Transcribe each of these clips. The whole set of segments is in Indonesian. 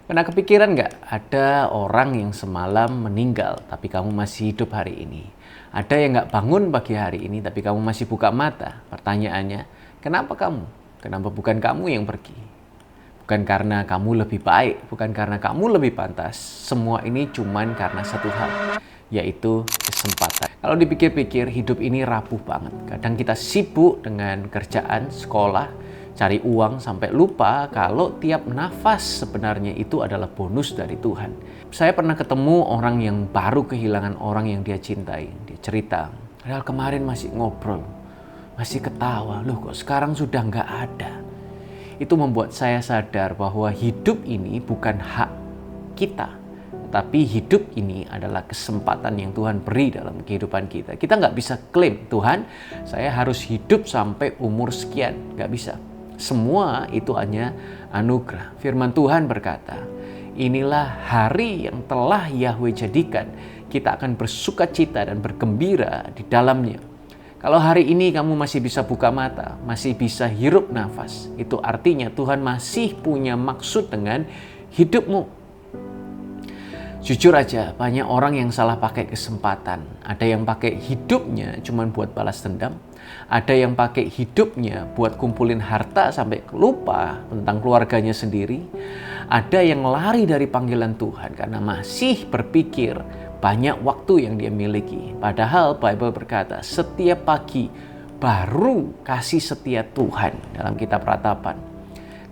Pernah kepikiran nggak ada orang yang semalam meninggal tapi kamu masih hidup hari ini? Ada yang nggak bangun pagi hari ini tapi kamu masih buka mata? Pertanyaannya, kenapa kamu? Kenapa bukan kamu yang pergi? Bukan karena kamu lebih baik, bukan karena kamu lebih pantas. Semua ini cuman karena satu hal, yaitu kesempatan. Kalau dipikir-pikir, hidup ini rapuh banget. Kadang kita sibuk dengan kerjaan, sekolah, cari uang sampai lupa kalau tiap nafas sebenarnya itu adalah bonus dari Tuhan. Saya pernah ketemu orang yang baru kehilangan orang yang dia cintai. Dia cerita, padahal kemarin masih ngobrol, masih ketawa. Loh kok sekarang sudah nggak ada. Itu membuat saya sadar bahwa hidup ini bukan hak kita. Tapi hidup ini adalah kesempatan yang Tuhan beri dalam kehidupan kita. Kita nggak bisa klaim, Tuhan saya harus hidup sampai umur sekian. Nggak bisa. Semua itu hanya anugerah. Firman Tuhan berkata, inilah hari yang telah Yahweh jadikan. Kita akan bersuka cita dan bergembira di dalamnya. Kalau hari ini kamu masih bisa buka mata, masih bisa hirup nafas, itu artinya Tuhan masih punya maksud dengan hidupmu. Jujur aja, banyak orang yang salah pakai kesempatan. Ada yang pakai hidupnya cuma buat balas dendam. Ada yang pakai hidupnya buat kumpulin harta sampai lupa tentang keluarganya sendiri. Ada yang lari dari panggilan Tuhan karena masih berpikir banyak waktu yang dia miliki. Padahal Bible berkata, setiap pagi baru kasih setia Tuhan dalam kitab Ratapan.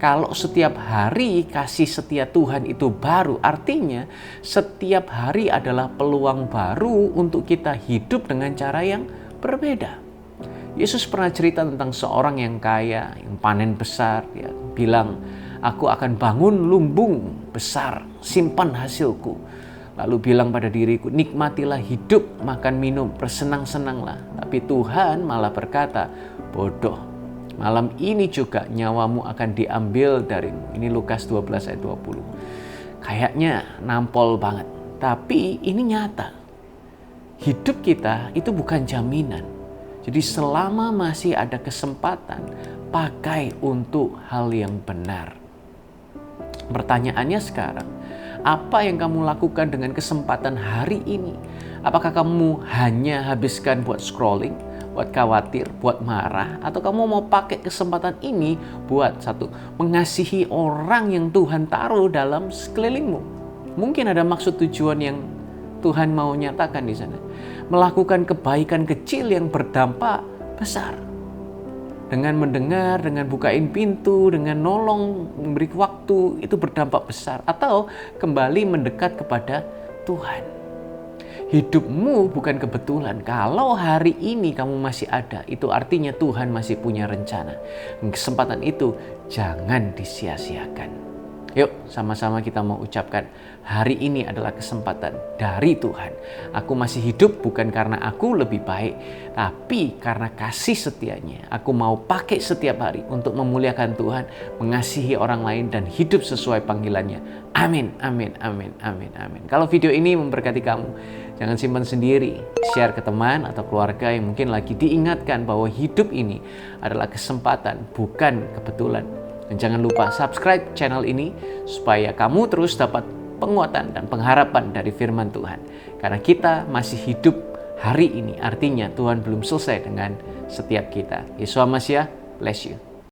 Kalau setiap hari kasih setia Tuhan itu baru, artinya setiap hari adalah peluang baru untuk kita hidup dengan cara yang berbeda. Yesus pernah cerita tentang seorang yang kaya, yang panen besar. Dia bilang, aku akan bangun lumbung besar, simpan hasilku. Lalu bilang pada diriku, nikmatilah hidup, makan minum, bersenang-senanglah. Tapi Tuhan malah berkata, bodoh. Malam ini juga nyawamu akan diambil darimu. Ini Lukas 12 ayat 20. Kayaknya nampol banget. Tapi ini nyata. Hidup kita itu bukan jaminan. Jadi selama masih ada kesempatan, pakai untuk hal yang benar. Pertanyaannya sekarang, apa yang kamu lakukan dengan kesempatan hari ini? Apakah kamu hanya habiskan buat scrolling, buat khawatir, buat marah, atau kamu mau pakai kesempatan ini buat satu, mengasihi orang yang Tuhan taruh dalam sekelilingmu? Mungkin ada maksud tujuan yang Tuhan mau nyatakan di sana. Melakukan kebaikan kecil yang berdampak besar. Dengan mendengar, dengan bukain pintu, dengan nolong, memberi waktu, itu berdampak besar. Atau kembali mendekat kepada Tuhan. Hidupmu bukan kebetulan. Kalau hari ini kamu masih ada, itu artinya Tuhan masih punya rencana. Kesempatan itu jangan disia-siakan. Yuk, sama-sama kita mau ucapkan, hari ini adalah kesempatan dari Tuhan. Aku masih hidup bukan karena aku lebih baik, tapi karena kasih setianya. Aku mau pakai setiap hari untuk memuliakan Tuhan, mengasihi orang lain, dan hidup sesuai panggilannya. Amin, amin, amin, amin, amin. Kalau video ini memberkati kamu, jangan simpan sendiri. Share ke teman atau keluarga yang mungkin lagi diingatkan bahwa hidup ini adalah kesempatan, bukan kebetulan. Dan jangan lupa subscribe channel ini supaya kamu terus dapat penguatan dan pengharapan dari firman Tuhan. Karena kita masih hidup hari ini, artinya Tuhan belum selesai dengan setiap kita. Yeshua Mashiach, bless you.